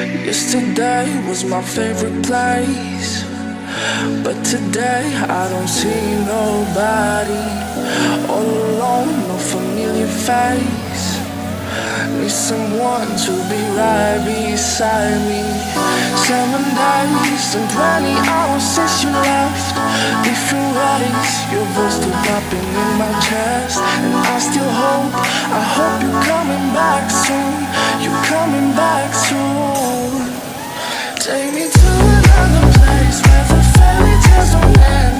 Yesterday was my favorite place, but today I don't see nobody. All alone, no familiar face. Need someone to be right beside me. 7 days and 20 hours since you left. Different ways, your voice still popping in my chest. And I still hope, I hope you're coming back soon. You're coming back soon. Take me to another place where the fairy tales don't end.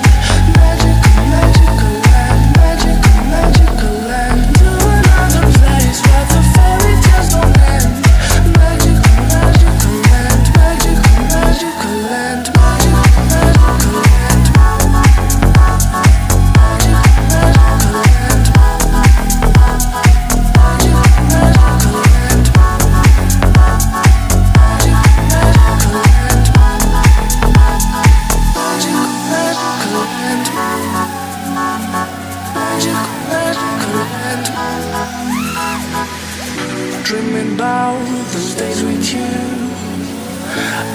Magical, magical land, magical, magical land. To another place where the fairy tales don't end. Magical, magical land, magical, magical land, magical, magical land. Dreaming about those days with you.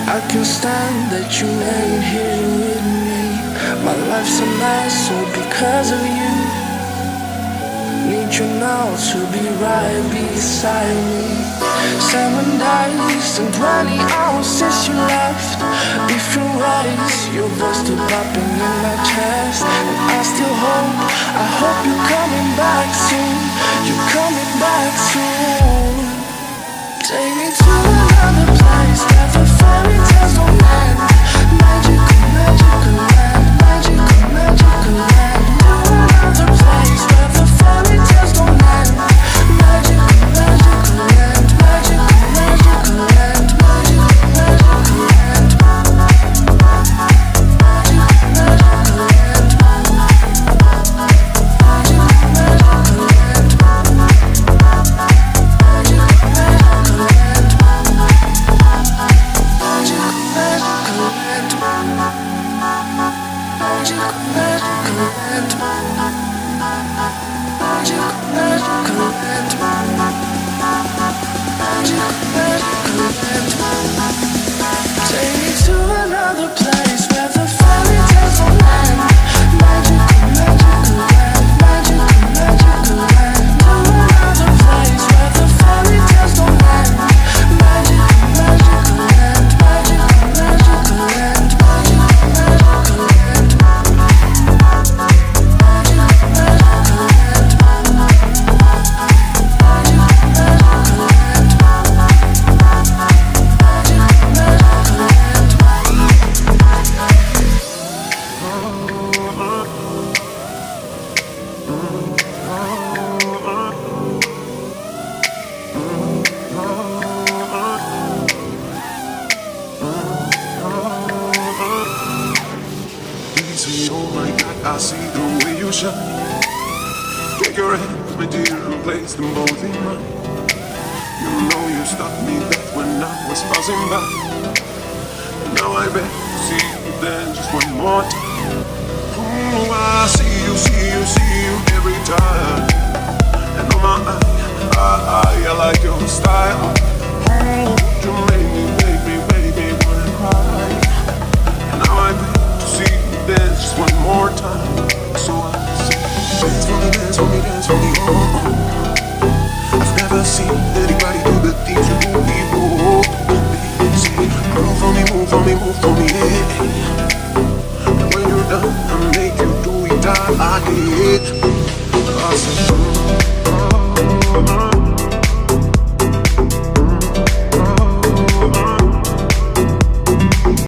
I can't stand that you ain't here with me. My life's a mess all because of you. Need you now to be right beside me. 7 days and 20 hours since you left. Different ways, your voice still popping in my chest. And I still hope, I hope you're coming back soon. You're coming back soon. Take me to another place where the fairy tales don't end. Magical, magical land, magical, magical land. To another place where the fairy tales don't end. Magical, magical land, magical, magical land, magical, magical land. Magical, magical land. Magical, magical land. Take me to another place where the fairy tales don't end. Magical, magical land, magical, magical land. To another place where the fairy tales don't end. Magical, magical land, magical, magical land, magical, magical land. I see the way you shine. Take your hands, my dear, and place them both in mine. You know you stopped me dead when I was passing by. And now I beg to see you then just one more time. Oh, I see you, see you, see you every time. And oh my, I like your style. Oh, you make me, baby, wanna cry. And now I beg to see you dance just one more time. So I say, dance for me, dance for me, dance for me, oh. I've never seen anybody do the things you do before. Say, move for me, move for me, move for me, yeah. And when you're done, I'll make you do it all again. I say,